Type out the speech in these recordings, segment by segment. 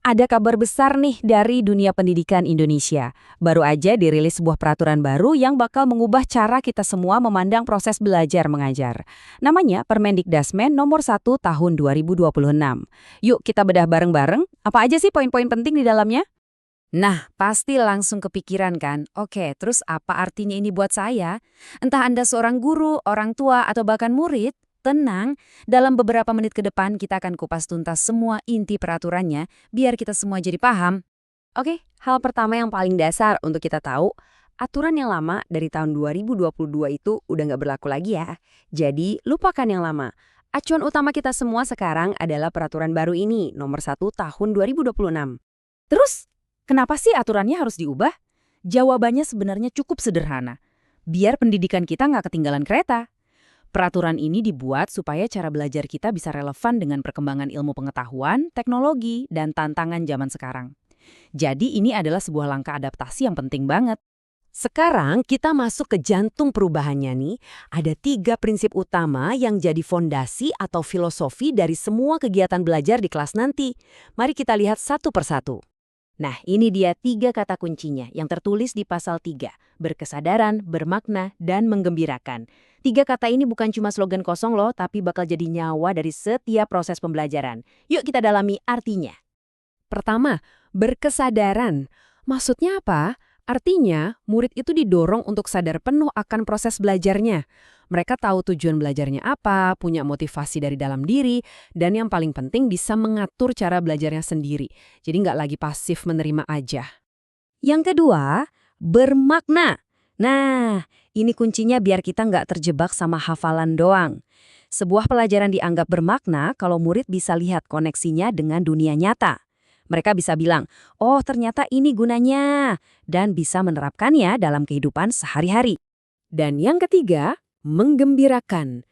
Ada kabar besar nih dari dunia pendidikan Indonesia. Baru aja dirilis sebuah peraturan baru yang bakal mengubah cara kita semua memandang proses belajar mengajar. Namanya Permendikdasmen nomor 1 tahun 2026. Yuk kita bedah bareng-bareng, apa aja sih poin-poin penting di dalamnya? Nah, pasti langsung kepikiran kan? Oke, terus apa artinya ini buat saya? Entah Anda seorang guru, orang tua, atau bahkan murid, tenang, dalam beberapa menit ke depan kita akan kupas tuntas semua inti peraturannya biar kita semua jadi paham. Oke, hal pertama yang paling dasar untuk kita tahu, aturan yang lama dari tahun 2022 itu udah nggak berlaku lagi ya. Jadi, lupakan yang lama. Acuan utama kita semua sekarang adalah peraturan baru ini, nomor 1 tahun 2026. Terus, kenapa sih aturannya harus diubah? Jawabannya sebenarnya cukup sederhana. Biar pendidikan kita nggak ketinggalan kereta. Peraturan ini dibuat supaya cara belajar kita bisa relevan dengan perkembangan ilmu pengetahuan, teknologi, dan tantangan zaman sekarang. Jadi ini adalah sebuah langkah adaptasi yang penting banget. Sekarang kita masuk ke jantung perubahannya nih. Ada 3 prinsip utama yang jadi fondasi atau filosofi dari semua kegiatan belajar di kelas nanti. Mari kita lihat satu persatu. Nah, ini dia 3 kata kuncinya yang tertulis di pasal 3. Berkesadaran, bermakna, dan menggembirakan. 3 kata ini bukan cuma slogan kosong loh, tapi bakal jadi nyawa dari setiap proses pembelajaran. Yuk kita dalami artinya. Pertama, berkesadaran. Maksudnya apa? Artinya, murid itu didorong untuk sadar penuh akan proses belajarnya. Mereka tahu tujuan belajarnya apa, punya motivasi dari dalam diri, dan yang paling penting bisa mengatur cara belajarnya sendiri. Jadi nggak lagi pasif menerima aja. Yang kedua, bermakna. Nah, ini kuncinya biar kita nggak terjebak sama hafalan doang. Sebuah pelajaran dianggap bermakna kalau murid bisa lihat koneksinya dengan dunia nyata. Mereka bisa bilang, oh ternyata ini gunanya, dan bisa menerapkannya dalam kehidupan sehari-hari. Dan yang ketiga, menggembirakan.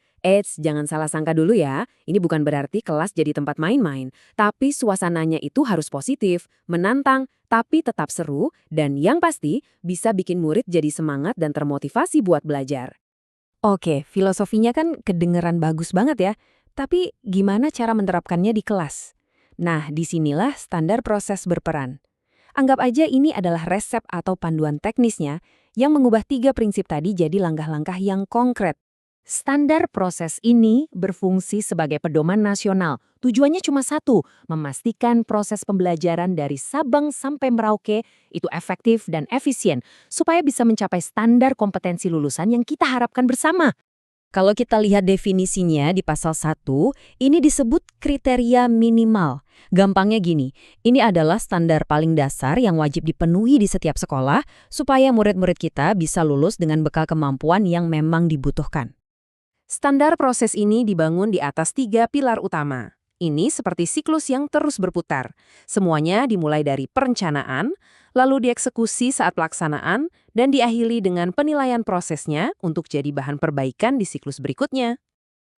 Jangan salah sangka dulu ya, ini bukan berarti kelas jadi tempat main-main, tapi suasananya itu harus positif, menantang, tapi tetap seru, dan yang pasti bisa bikin murid jadi semangat dan termotivasi buat belajar. Oke, filosofinya kan kedengeran bagus banget ya, tapi gimana cara menerapkannya di kelas? Nah, disinilah standar proses berperan. Anggap aja ini adalah resep atau panduan teknisnya yang mengubah 3 prinsip tadi jadi langkah-langkah yang konkret. Standar proses ini berfungsi sebagai pedoman nasional. Tujuannya cuma satu, memastikan proses pembelajaran dari Sabang sampai Merauke itu efektif dan efisien, supaya bisa mencapai standar kompetensi lulusan yang kita harapkan bersama. Kalau kita lihat definisinya di pasal 1, ini disebut kriteria minimal. Gampangnya gini, ini adalah standar paling dasar yang wajib dipenuhi di setiap sekolah supaya murid-murid kita bisa lulus dengan bekal kemampuan yang memang dibutuhkan. Standar proses ini dibangun di atas 3 pilar utama. Ini seperti siklus yang terus berputar. Semuanya dimulai dari perencanaan, lalu dieksekusi saat pelaksanaan, dan diakhiri dengan penilaian prosesnya untuk jadi bahan perbaikan di siklus berikutnya.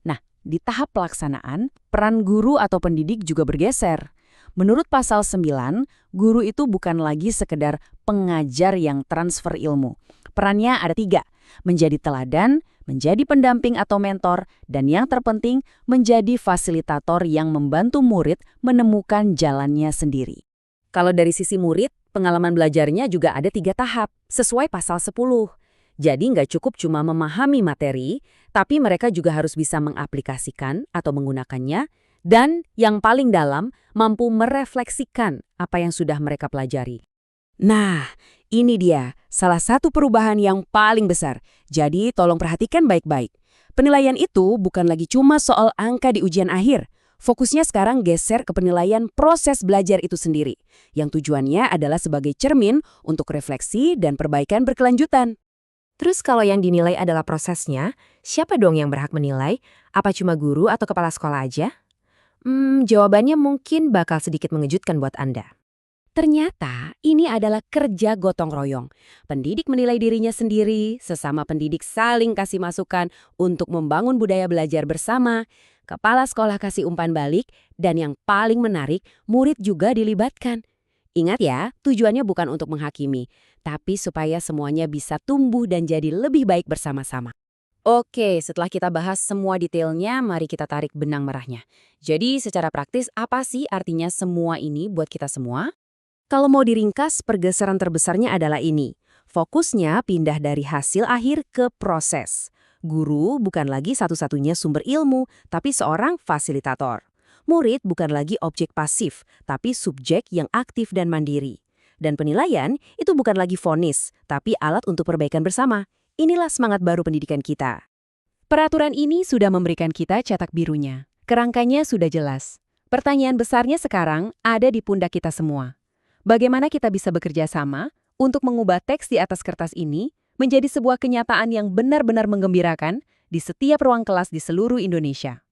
Nah, di tahap pelaksanaan, peran guru atau pendidik juga bergeser. Menurut pasal 9, guru itu bukan lagi sekedar pengajar yang transfer ilmu. Perannya ada 3, menjadi teladan, menjadi pendamping atau mentor, dan yang terpenting, menjadi fasilitator yang membantu murid menemukan jalannya sendiri. Kalau dari sisi murid, pengalaman belajarnya juga ada 3 tahap, sesuai pasal 10. Jadi nggak cukup cuma memahami materi, tapi mereka juga harus bisa mengaplikasikan atau menggunakannya, dan yang paling dalam, mampu merefleksikan apa yang sudah mereka pelajari. Nah, ini dia salah satu perubahan yang paling besar. Jadi tolong perhatikan baik-baik. Penilaian itu bukan lagi cuma soal angka di ujian akhir. Fokusnya sekarang geser ke penilaian proses belajar itu sendiri, yang tujuannya adalah sebagai cermin untuk refleksi dan perbaikan berkelanjutan. Terus kalau yang dinilai adalah prosesnya, siapa dong yang berhak menilai? Apa cuma guru atau kepala sekolah aja? Jawabannya mungkin bakal sedikit mengejutkan buat Anda. Ternyata ini adalah kerja gotong royong. Pendidik menilai dirinya sendiri, sesama pendidik saling kasih masukan untuk membangun budaya belajar bersama, kepala sekolah kasih umpan balik, dan yang paling menarik, murid juga dilibatkan. Ingat ya, tujuannya bukan untuk menghakimi, tapi supaya semuanya bisa tumbuh dan jadi lebih baik bersama-sama. Oke, setelah kita bahas semua detailnya, mari kita tarik benang merahnya. Jadi secara praktis, apa sih artinya semua ini buat kita semua? Kalau mau diringkas, pergeseran terbesarnya adalah ini. Fokusnya pindah dari hasil akhir ke proses. Guru bukan lagi satu-satunya sumber ilmu, tapi seorang fasilitator. Murid bukan lagi objek pasif, tapi subjek yang aktif dan mandiri. Dan penilaian itu bukan lagi vonis, tapi alat untuk perbaikan bersama. Inilah semangat baru pendidikan kita. Peraturan ini sudah memberikan kita cetak birunya. Kerangkanya sudah jelas. Pertanyaan besarnya sekarang ada di pundak kita semua. Bagaimana kita bisa bekerja sama untuk mengubah teks di atas kertas ini menjadi sebuah kenyataan yang benar-benar menggembirakan di setiap ruang kelas di seluruh Indonesia?